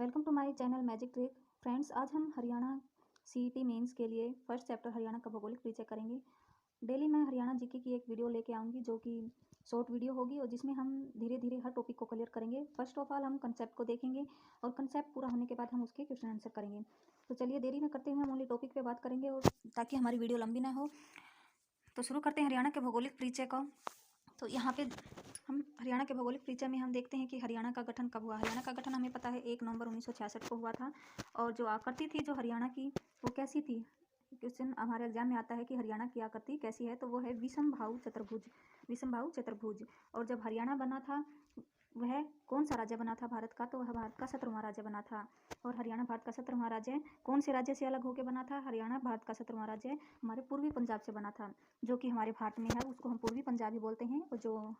Welcome to my channel magic trick. Friends, आज हम Haryana CET mains के लिए फर्स्ट चैप्टर हरियाणा का भौगोलिक परिचय करेंगे। डेली मैं हरियाणा जीके की एक वीडियो लेके आऊँगी जो कि शॉर्ट वीडियो होगी और जिसमें हम धीरे धीरे हर टॉपिक को क्लियर करेंगे। फर्स्ट ऑफ ऑल हम कंसेप्ट को देखेंगे और कंसेप्ट पूरा होने के बाद हम उसके क्वेश्चन आंसर करेंगे। तो चलिए देरी न करते हुए हम ओनली टॉपिक पे बात करेंगे और ताकि हमारी वीडियो लंबी ना हो। तो शुरू करते हैं हरियाणा के भौगोलिक परिचय को। तो यहाँ पे हम हरियाणा के भौगोलिक परिचय में हम देखते हैं कि हरियाणा का गठन कब हुआ। हरियाणा का गठन हमें पता है 1 नवंबर 1966 को हुआ था। और जो आकृति थी जो हरियाणा की वो कैसी थी, क्वेश्चन हमारे एग्जाम में आता है कि हरियाणा की आकृति कैसी है, तो वो है विषमबाहु चतुर्भुज। विषमबाहु चतुर्भुज। और जब हरियाणा बना था वह कौन सा राज्य बना था भारत का, तो वह भारत का 17वां राज्य बना था। और हरियाणा भारत का 17वां राज्य कौन से राज्य से अलग होकर बना था? हरियाणा भारत का 17वां राज्य हमारे पूर्वी पंजाब से बना था, जो कि हमारे भारत में है, उसको हम पूर्वी पंजाब ही बोलते हैं। और जो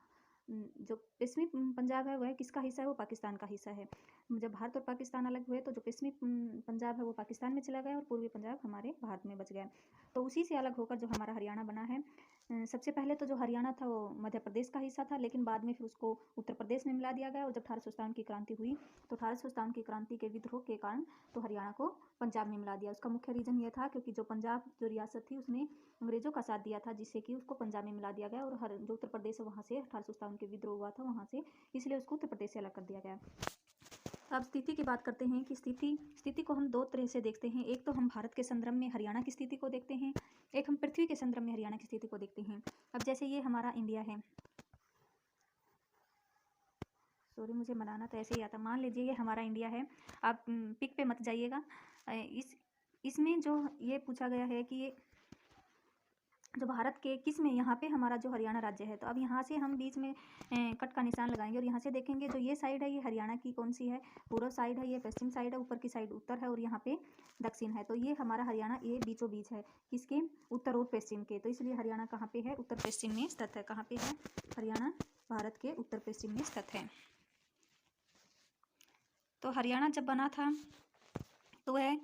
पश्चिमी पंजाब है वह किसका हिस्सा है? वो पाकिस्तान का हिस्सा है। जब भारत और पाकिस्तान अलग हुए तो जो पश्चिमी पंजाब है वो पाकिस्तान में चला गया और पूर्वी पंजाब हमारे भारत में बच गया। तो उसी से अलग होकर जो हमारा हरियाणा बना है। सबसे पहले तो जो हरियाणा था वो मध्य प्रदेश का हिस्सा था, लेकिन बाद में फिर उसको उत्तर प्रदेश में मिला दिया गया। और जब 1857 की क्रांति हुई तो 1857 की क्रांति के विद्रोह के कारण तो हरियाणा को पंजाब में मिला दिया। उसका मुख्य रीज़न ये था क्योंकि जो पंजाब जो रियासत थी उसने अंग्रेजों का साथ दिया था, जिससे कि उसको पंजाब में मिला दिया गया। और जो उत्तर प्रदेश है वहाँ से 1857 के विद्रोह हुआ था वहाँ से, इसलिए उसको उत्तर प्रदेश से अलग कर दिया गया। अब स्थिति की बात करते हैं कि स्थिति को हम दो तरह से देखते हैं। एक तो हम भारत के संदर्भ में हरियाणा की स्थिति को देखते हैं, एक हम पृथ्वी के संदर्भ में हरियाणा की स्थिति को देखते हैं। अब जैसे ये हमारा इंडिया है, सॉरी मुझे बनाना तो ऐसे ही आता। मान लीजिए ये हमारा इंडिया है, आप पिक पे मत जाइएगा। इसमें जो ये पूछा गया है कि ये जो भारत के किस में, यहाँ पे हमारा जो हरियाणा राज्य है, तो अब यहाँ से हम बीच में कट का निशान लगाएंगे और यहाँ से देखेंगे जो ये साइड है ये हरियाणा की कौन सी है? पूर्व साइड है, ये पश्चिम साइड है, ऊपर की साइड उत्तर है और यहाँ पे दक्षिण है। तो ये हमारा हरियाणा ये बीचों बीच है, किसके? उत्तर और पश्चिम के। तो इसलिए हरियाणा कहाँ पे है? उत्तर पश्चिम में स्थित है। कहाँ पे है? हरियाणा भारत के उत्तर पश्चिम में स्थित है। तो हरियाणा जब बना था तो वह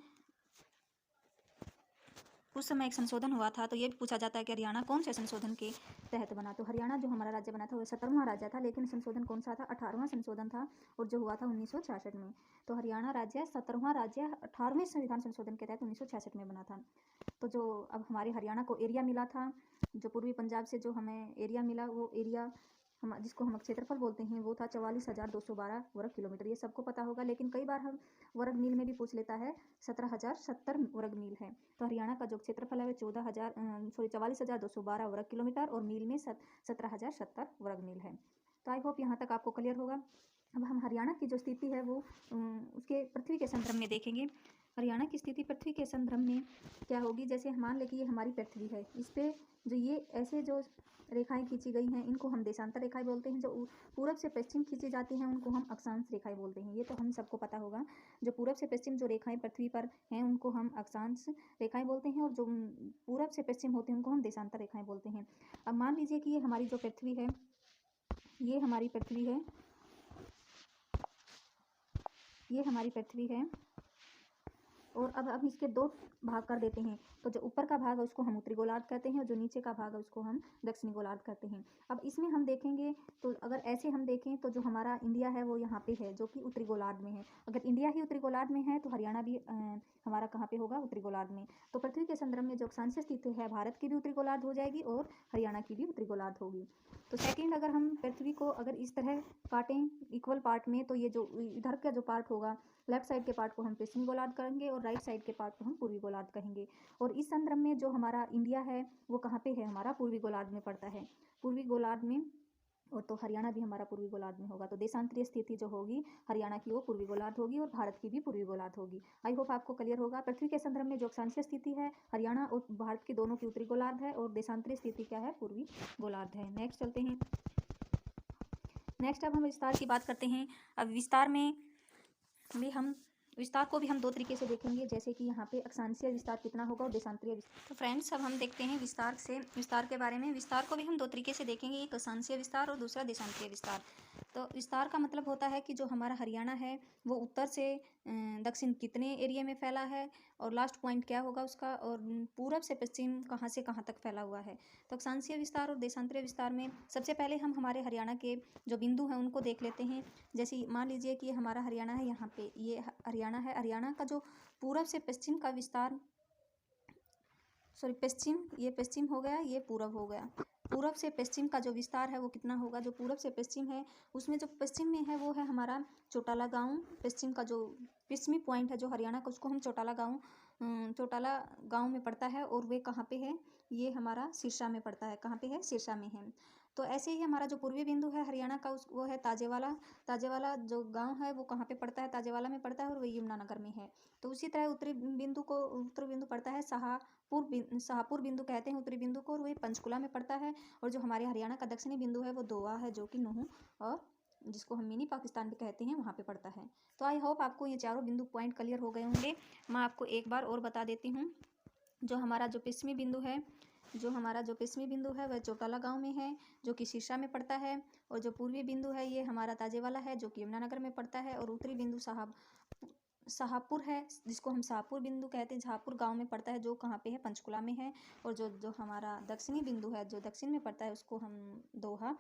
उस समय एक संशोधन हुआ था। तो ये भी पूछा जाता है कि हरियाणा कौन से संशोधन के तहत बना। तो हरियाणा जो हमारा राज्य बना था वह 17वां राज्य था, लेकिन संशोधन कौन सा था? 18वां संशोधन था और जो हुआ था 1966 में। तो हरियाणा राज्य 17वां राज्य 18वें संविधान संशोधन के तहत 1966 में बना था। तो जो अब हमारे हरियाणा को एरिया मिला था, जो पूर्वी पंजाब से जो हमें एरिया मिला, वो एरिया हम जिसको हम क्षेत्रफल बोलते हैं वो था 44,212 वर्ग किलोमीटर। ये सबको पता होगा, लेकिन कई बार हम वर्ग मील में भी पूछ लेता है। 17,070 वर्ग मील है। तो हरियाणा का जो क्षेत्रफल है वो 44,212 वर्ग किलोमीटर और मील में 17,070 वर्ग मील है। तो आई होप यहाँ तक आपको क्लियर होगा। अब हम हरियाणा की जो स्थिति है वो उसके पृथ्वी के संदर्भ में देखेंगे। हरियाणा की स्थिति पृथ्वी के संदर्भ में क्या होगी? जैसे मान लें कि ये हमारी पृथ्वी है, इस पर जो ये ऐसे जो रेखाएं खींची गई हैं इनको हम देशांतर रेखाएं बोलते हैं। जो पूरब से पश्चिम खींची जाती हैं उनको हम अक्षांश रेखाएं बोलते हैं। ये तो हम सबको पता होगा। जो पूरब से पश्चिम जो रेखाएं पृथ्वी पर हैं उनको हम अक्षांश रेखाएं बोलते हैं, और जो पूरब से पश्चिम होते हैं उनको हम देशांतर रेखाएं बोलते हैं। अब मान लीजिए कि ये हमारी जो पृथ्वी है, ये हमारी पृथ्वी है, ये हमारी पृथ्वी है। और अब इसके दो भाग कर देते हैं। तो जो ऊपर का भाग है उसको हम उत्तरी गोलार्ध कहते हैं और जो नीचे का भाग है उसको हम दक्षिणी गोलार्ध कहते हैं। अब इसमें हम देखेंगे तो अगर ऐसे हम देखें तो जो हमारा इंडिया है वो यहाँ पे है, जो कि उत्तरी गोलार्ध में है। अगर इंडिया ही उत्तरी गोलार्ध में है तो हरियाणा भी हमारा कहाँ पे होगा? उत्तरी गोलार्ध में। तो पृथ्वी के संदर्भ में जो अक्षांशीय स्थिति है भारत की भी उत्तरी गोलार्ध हो जाएगी और हरियाणा की भी उत्तरी गोलार्ध होगी। तो सेकेंड, अगर हम पृथ्वी को अगर इस तरह काटें इक्वल पार्ट में, तो ये जो इधर का जो पार्ट होगा लेफ्ट साइड के पार्ट को हम पश्चिमी गोलार्ध करेंगे और राइट साइड के पार्ट को हम पूर्वी गोलार्ध कहेंगे। और इस संदर्भ में जो हमारा इंडिया है वो कहाँ पे है? हमारा पूर्वी गोलार्ध में पड़ता है, पूर्वी गोलार्ध में। और तो हरियाणा भी हमारा पूर्वी गोलार्ध में होगा। तो देशांतरीय स्थिति जो होगी हरियाणा की वो पूर्वी गोलार्ध होगी और भारत की भी पूर्वी गोलार्ध होगी। आई होप आपको क्लियर होगा। पृथ्वी के संदर्भ में जो अक्षांशीय स्थिति है हरियाणा और भारत की दोनों की उत्तरी गोलार्ध है और देशांतरीय स्थिति क्या है? पूर्वी गोलार्ध है। नेक्स्ट चलते हैं। नेक्स्ट अब हम विस्तार की बात करते हैं। अब विस्तार को भी हम दो तरीके से देखेंगे, जैसे कि यहाँ पे अक्षांशीय विस्तार कितना होगा और देशांतरीय विस्तार। तो फ्रेंड्स अब हम देखते हैं विस्तार के बारे में। विस्तार को भी हम दो तरीके से देखेंगे, एक अक्षांशीय विस्तार और दूसरा देशांतरीय विस्तार। तो विस्तार का मतलब होता है कि जो हमारा हरियाणा है वो उत्तर से दक्षिण कितने एरिया में फैला है, और लास्ट पॉइंट क्या होगा उसका, और पूरब से पश्चिम कहाँ से कहाँ तक फैला हुआ है। तो अक्षांशीय विस्तार और देशांतरीय विस्तार में सबसे पहले हम हमारे हरियाणा के जो बिंदु हैं उनको देख लेते हैं। जैसे मान लीजिए कि हमारा हरियाणा है, यहाँ पे ये हरियाणा है। हरियाणा का जो पूरब से पश्चिम का विस्तार, सॉरी पश्चिम, ये पश्चिम हो गया, ये पूरब हो गया। पूरब से पश्चिम का जो विस्तार है वो कितना होगा, जो पूरब से पश्चिम है उसमें जो पश्चिम में है वो है हमारा चौटाला गांव। पश्चिम का जो पश्चिमी पॉइंट है जो हरियाणा का, उसको हम चौटाला गांव में पड़ता है। और वे कहाँ पे है, ये हमारा सिरसा में पड़ता है। कहाँ पे है, सिरसा में है। तो ऐसे ही हमारा जो पूर्वी बिंदु है हरियाणा का, उस वो है ताजेवाला। ताजेवाला जो गांव है वो कहाँ पे पड़ता है, ताजेवाला में पड़ता है, और वही यमुनानगर में है। तो उसी तरह उत्तरी बिंदु पड़ता है शाहपुर बिंदु कहते हैं उत्तरी बिंदु को, और वही पंचकुला में पड़ता है। और जो हमारे हरियाणा का दक्षिणी बिंदु है वो दोआ है, जो कि नूहू और जिसको हम मिनी पाकिस्तान भी कहते हैं, वहाँ पे पड़ता है। तो आई होप आपको ये चारों बिंदु पॉइंट क्लियर हो गए होंगे। मैं आपको एक बार और बता देती हूँ। जो हमारा जो पश्चिमी बिंदु है वह चौटाला गांव में है, जो कि सिरसा में पड़ता है। और जो पूर्वी बिंदु है ये हमारा ताजेवाला है, जो कि यमुनानगर में पड़ता है। और उत्तरी बिंदु शाहपुर है, जिसको हम शाहपुर बिंदु कहते हैं, शाहपुर गांव में पड़ता है, जो कहाँ पे है, पंचकुला में है। और जो हमारा दक्षिणी बिंदु है जो दक्षिण में पड़ता है उसको हम दोहा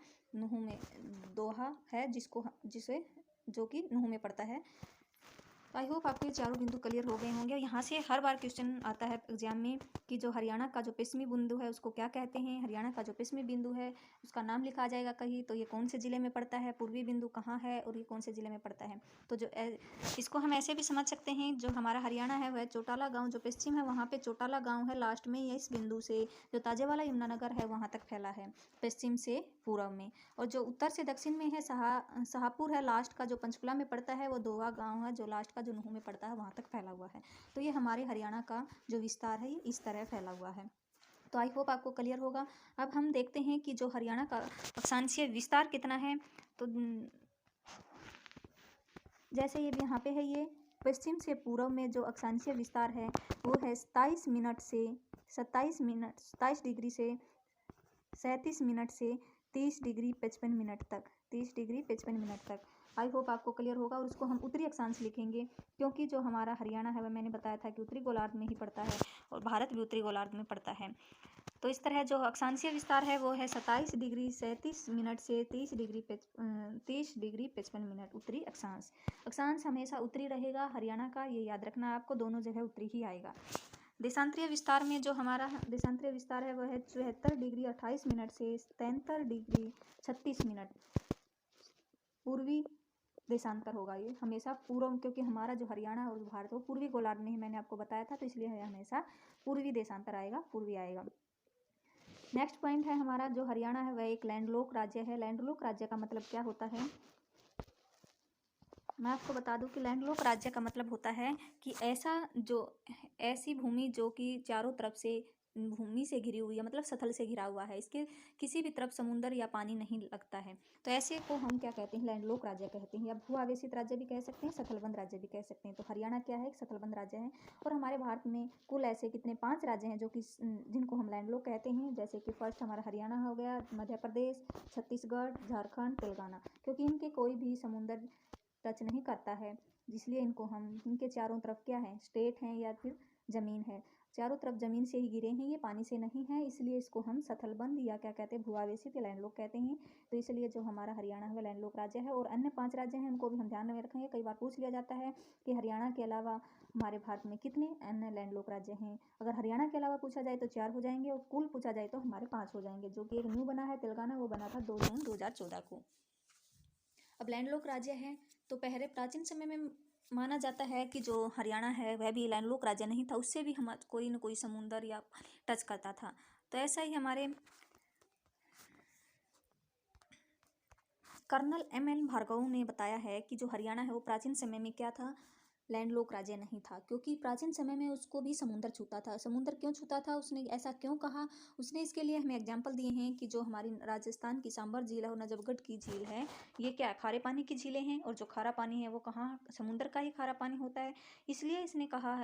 है, जिसे जो कि नूहू में पड़ता है। आई होप आपको ये चारों बिंदु क्लियर हो गए होंगे। यहाँ से हर बार क्वेश्चन आता है एग्जाम में कि जो हरियाणा का जो पश्चिमी बिंदु है उसको क्या कहते हैं। हरियाणा का जो पश्चिमी बिंदु है उसका नाम लिखा आ जाएगा कहीं, तो ये कौन से ज़िले में पड़ता है, पूर्वी बिंदु कहाँ है और ये कौन से ज़िले में पड़ता है। तो इसको हम ऐसे भी समझ सकते हैं, जो हमारा हरियाणा है वह चौटाला गाँव जो पश्चिम है वहाँ पर चौटाला गाँव है लास्ट में, इस बिंदु से जो ताजेवाला यमुनानगर है वहाँ तक फैला है पश्चिम से पूर्व में। और जो उत्तर से दक्षिण में है शाहपुर है लास्ट का, जो पंचकुला में पड़ता है, वो दोहा गांव है जो लास्ट का जो नूहू में पड़ता है वहाँ तक फैला हुआ है। तो ये हमारे हरियाणा का जो विस्तार है ये इस तरह फैला हुआ है। तो आई होप आपको क्लियर होगा। अब हम देखते हैं कि जो हरियाणा का अक्षांशीय विस्तार कितना है। तो जैसे ये यहाँ पे है, ये पश्चिम से पूर्व में जो अक्षांशीय विस्तार है वो है 27 डिग्री से 37 मिनट से 30 डिग्री 55 मिनट तक, 30 डिग्री 55 मिनट तक। आई होप आपको क्लियर होगा। और उसको हम उत्तरी अक्षांश लिखेंगे, क्योंकि जो हमारा हरियाणा है वह मैंने बताया था कि उत्तरी गोलार्ध में ही पड़ता है, और भारत भी उत्तरी गोलार्ध में पड़ता है। तो इस तरह जो अक्षांशीय विस्तार है वो है 27 डिग्री 37 मिनट से 30 डिग्री 55 मिनट उत्तरी अक्षांश। अक्षांश हमेशा उत्तरी रहेगा हरियाणा का, ये याद रखना आपको, दोनों जगह उत्तरी ही आएगा। देशांतरीय विस्तार में जो हमारा देशांतरीय विस्तार है वह है 74 डिग्री 28 मिनट से 73 डिग्री 36 मिनट पूर्वी देशांतर होगा। ये हमेशा पूर्व, क्योंकि हमारा जो हरियाणा और भारत वो पूर्वी गोलार्ध में ही मैंने आपको बताया था, तो इसलिए हमेशा पूर्वी देशांतर आएगा, पूर्वी आएगा। नेक्स्ट पॉइंट है हमारा जो हरियाणा है वह एक लैंडलॉक राज्य है। लैंडलॉक राज्य का मतलब क्या होता है, मैं आपको बता दूं कि लैंडलॉक राज्य का मतलब होता है कि ऐसी भूमि जो कि चारों तरफ से भूमि से घिरी हुई है, मतलब सतल से घिरा हुआ है, इसके किसी भी तरफ समुंदर या पानी नहीं लगता है। तो ऐसे को हम क्या कहते हैं, लैंडलॉक राज्य कहते हैं, या भू आवेशित राज्य भी कह सकते हैं, सथलबंध राज्य भी कह सकते हैं। तो हरियाणा क्या है, एक सथलबंध राज्य है। और हमारे भारत में कुल ऐसे कितने 5 राज्य हैं जो कि जिनको हम लैंडलॉक कहते हैं। जैसे कि फर्स्ट हमारा हरियाणा हो गया, मध्य प्रदेश, छत्तीसगढ़, झारखंड, तेलंगाना, क्योंकि इनके कोई भी समुंदर टच नहीं करता है, इसलिए इनके चारों तरफ क्या है, स्टेट हैं या फिर ज़मीन है, चारों तरफ ज़मीन से ही घिरे हैं, ये पानी से नहीं है, इसलिए इसको हम सथलबंध या क्या कहते हैं, भू आवेशित या लैंडलॉक कहते हैं। तो इसलिए जो हमारा हरियाणा है वह लैंडलॉक राज्य है। और अन्य 5 राज्य हैं उनको भी हम ध्यान में रखेंगे। कई बार पूछ लिया जाता है कि हरियाणा के अलावा हमारे भारत में कितने अन्य लैंडलॉक राज्य हैं। अगर हरियाणा के अलावा पूछा जाए तो 4 हो जाएंगे, और कुल पूछा जाए तो हमारे 5 हो जाएंगे, जो कि एक न्यू बना है तेलंगाना, वो बना था 2 जून 2014 को। अब लैंडलॉक राज्य है तो पहले प्राचीन समय में माना जाता है कि जो हरियाणा है वह भी लैंडलॉक राज्य नहीं था, उससे भी हम कोई न कोई समुंदर या टच करता था। तो ऐसा ही हमारे कर्नल M.N. भार्गव ने बताया है कि जो हरियाणा है वो प्राचीन समय में क्या था, लैंडलॉक राज्य नहीं था, क्योंकि प्राचीन समय में उसको भी समुद्र छूता था। समुद्र क्यों छूता था, उसने ऐसा क्यों कहा, उसने इसके लिए हमें एग्जाम्पल दिए हैं कि जो हमारी राजस्थान की सांबर झील है और नजफगढ़ की झील है, ये क्या खारे पानी की झीलें हैं, और जो खारा पानी है वो कहाँ, समुद्र का ही खारा पानी होता है। इसलिए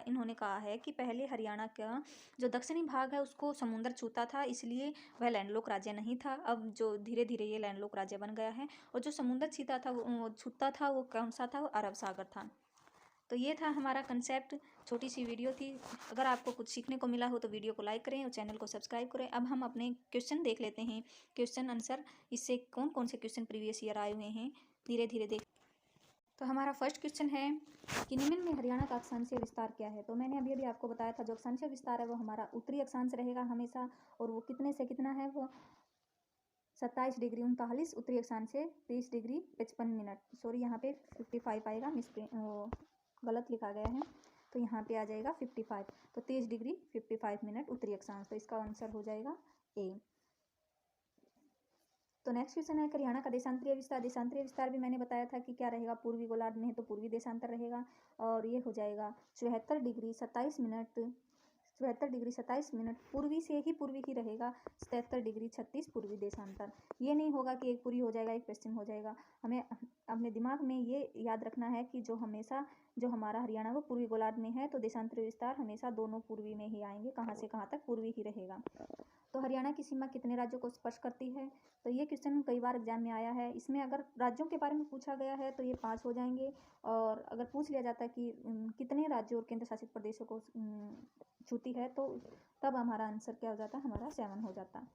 इन्होंने कहा है कि पहले हरियाणा का जो दक्षिणी भाग है उसको समुद्र छूता था, इसलिए वह लैंडलॉक राज्य नहीं था। अब जो धीरे धीरे ये लैंडलॉक राज्य बन गया है, और जो समुद्र छूता था वो कौन सा था, वो अरब सागर था। तो ये था हमारा कंसेप्ट, छोटी सी वीडियो थी। अगर आपको कुछ सीखने को मिला हो तो वीडियो को लाइक करें और चैनल को सब्सक्राइब करें। अब हम अपने क्वेश्चन देख लेते हैं, क्वेश्चन आंसर, इससे कौन कौन से क्वेश्चन प्रीवियस ईयर आए हुए हैं, धीरे धीरे देख। तो हमारा फर्स्ट क्वेश्चन है कि निम्न में हरियाणा का अक्षांशीय विस्तार क्या है। तो मैंने अभी आपको बताया था, जो अक्षांशीय विस्तार है वो हमारा उत्तरी अक्षांश रहेगा हमेशा, और वो कितने से कितना है, वो 27 डिग्री 39, उत्तरी अक्षांश से 30 डिग्री 55 मिनट, सॉरी यहाँ पे 55 आएगा, गलत लिखा गया है, तो यहाँ पे आ जाएगा 55, तो 30 डिग्री 55 मिनट उत्तरी अक्षांश, तो इसका आंसर हो जाएगा ए। तो नेक्स्ट क्वेश्चन है हरियाणा का देशांतरीय विस्तार। देशांतरीय विस्तार भी मैंने बताया था कि क्या रहेगा, पूर्वी गोलार्ध में है तो पूर्वी देशांतर रहेगा, और ये हो जाएगा 74 डिग्री 27 मिनट, 74 डिग्री 27 मिनट पूर्वी से ही पूर्वी ही रहेगा, 77 डिग्री 36 पूर्वी देशांतर। ये नहीं होगा कि एक पूरी हो जाएगा एक पश्चिम हो जाएगा, हमें अपने दिमाग में ये याद रखना है कि जो हमेशा जो हमारा हरियाणा वो पूर्वी गोलार्ध में है, तो देशांतरीय विस्तार हमेशा दोनों पूर्वी में ही आएंगे, कहाँ से कहाँ तक पूर्वी ही रहेगा। तो हरियाणा की सीमा कितने राज्यों को स्पर्श करती है, तो ये क्वेश्चन कई बार एग्जाम में आया है। इसमें अगर राज्यों के बारे में पूछा गया है तो ये 5 हो जाएंगे, और अगर पूछ लिया जाता है कि कितने राज्यों और केंद्र शासित प्रदेशों को छूती है, तो तब हमारा आंसर क्या हो जाता है, हमारा 7 हो जाता।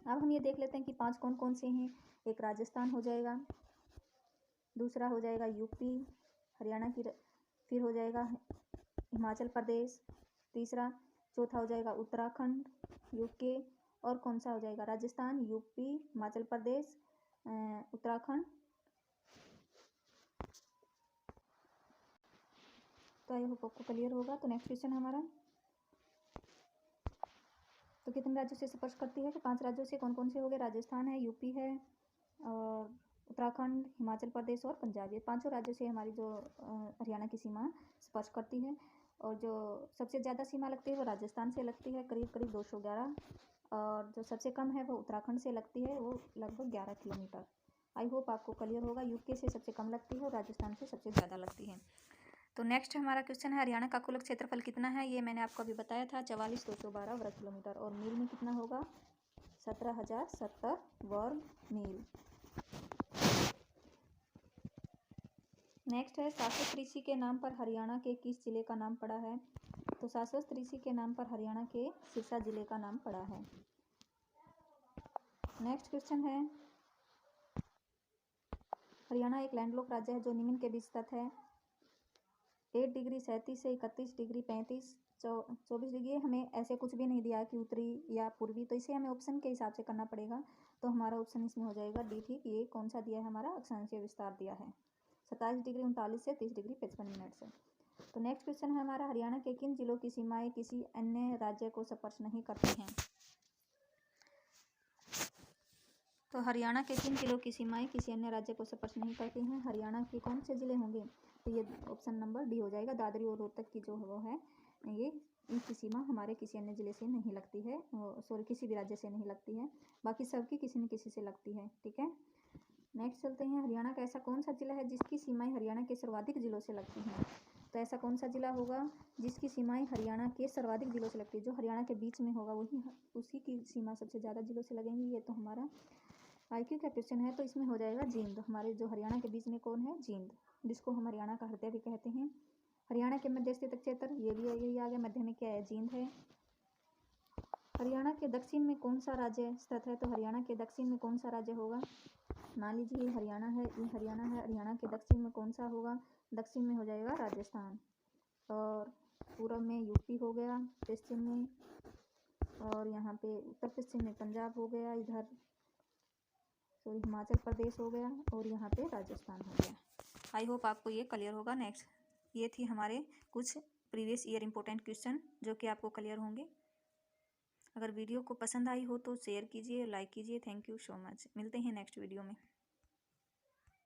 अब हम ये देख लेते हैं कि 5 कौन कौन से हैं। एक राजस्थान हो जाएगा, दूसरा हो जाएगा यूपी, हरियाणा की, फिर हो जाएगा हिमाचल प्रदेश, तीसरा, चौथा हो जाएगा उत्तराखंड, यूके, और कौन सा हो जाएगा, राजस्थान, यूपी, हिमाचल प्रदेश, उत्तराखंड। तो आई होप आपको क्लियर होगा। तो नेक्स्ट क्वेश्चन हमारा, तो कितने राज्यों से स्पर्श करती है, तो 5 राज्यों से। कौन कौन से हो गए, राजस्थान है, यूपी है, और उत्तराखंड, हिमाचल प्रदेश और पंजाब, ये 5 राज्यों से हमारी जो हरियाणा की सीमा स्पर्श करती है। और जो सबसे ज़्यादा सीमा लगती है वो राजस्थान से लगती है, करीब करीब 211, और जो सबसे कम है वो उत्तराखंड से लगती है, वो लगभग 11 किलोमीटर। आई होप आपको क्लियर होगा। यूके से सबसे कम लगती है और राजस्थान से सबसे ज़्यादा लगती है। तो नेक्स्ट हमारा क्वेश्चन है हरियाणा का कुल क्षेत्रफल कितना है, ये मैंने आपको अभी बताया था, 44,212 वर्ग किलोमीटर, और मील में कितना होगा, 17,070 वर्ग मील। नेक्स्ट है शाश्वत ऋषि के नाम पर हरियाणा के किस जिले का नाम पड़ा है, तो शाश्वत ऋषि के नाम पर हरियाणा के सिरसा जिले का नाम पड़ा है। नेक्स्ट क्वेश्चन है हरियाणा एक लैंडलॉक राज्य है जो निम्न के बीच स्थित है, 8 डिग्री 37 से 31 डिग्री 35 24 डिग्री। हमें ऐसे कुछ भी नहीं दिया कि उत्तरी या पूर्वी, तो इसे हमें ऑप्शन के हिसाब से करना पड़ेगा। तो हमारा ऑप्शन इसमें हो जाएगा डी ठीक, ये कौन सा दिया है, हमारा अक्षांशीय विस्तार दिया है 27 डिग्री 39 से 30 डिग्री 55 मिनट से। तो नेक्स्ट क्वेश्चन है हमारा हरियाणा के किन जिलों की सीमाएं किसी अन्य राज्य को स्पर्श नहीं करती हैं, तो हरियाणा के किन जिलों की सीमाएं किसी अन्य राज्य को स्पर्श नहीं करती हैं, हरियाणा के कौन से जिले होंगे, तो ये ऑप्शन नंबर डी हो जाएगा, दादरी और रोहतक की जो वो है, ये इनकी सीमा हमारे किसी अन्य जिले से नहीं लगती है, सॉरी किसी भी राज्य से नहीं लगती है, बाकी सबकी किसी न किसी से लगती है, ठीक है। नेक्स्ट चलते हैं, हरियाणा का ऐसा कौन सा जिला है जिसकी सीमाएं हरियाणा के सर्वाधिक जिलों से लगती हैं, तो ऐसा कौन सा जिला होगा जिसकी सीमाएं हरियाणा के सर्वाधिक जिलों से लगती है, जो हरियाणा के बीच में होगा वही उसी की सीमा सबसे ज़्यादा जिलों से लगेंगी। ये तो हमारा IQ का क्वेश्चन है, तो इसमें हो जाएगा जींद, हमारे जो हरियाणा के बीच में कौन है, जींद, जिसको हम हरियाणा का हृदय भी कहते हैं। हरियाणा के मध्य स्थित क्षेत्र, ये भी यही आ गया, मध्य में क्या है, जींद है। हरियाणा के दक्षिण में कौन सा राज्य स्थित है, तो हरियाणा के दक्षिण में कौन सा राज्य होगा, मान लीजिए हरियाणा है, ये हरियाणा है, हरियाणा के दक्षिण में कौन सा होगा, दक्षिण में हो जाएगा राजस्थान, और पूर्व में यूपी हो गया, पश्चिम में, और यहाँ पे उत्तर पश्चिम में पंजाब हो गया, इधर सॉरी हिमाचल प्रदेश हो गया, और यहाँ पे राजस्थान हो गया। आई होप आपको ये क्लियर होगा। नेक्स्ट, ये थी हमारे कुछ प्रीवियस ईयर इंपॉर्टेंट क्वेश्चन जो कि आपको क्लियर होंगे। अगर वीडियो को पसंद आई हो तो शेयर कीजिए, लाइक कीजिए। Thank you so much. मिलते हैं नेक्स्ट वीडियो में।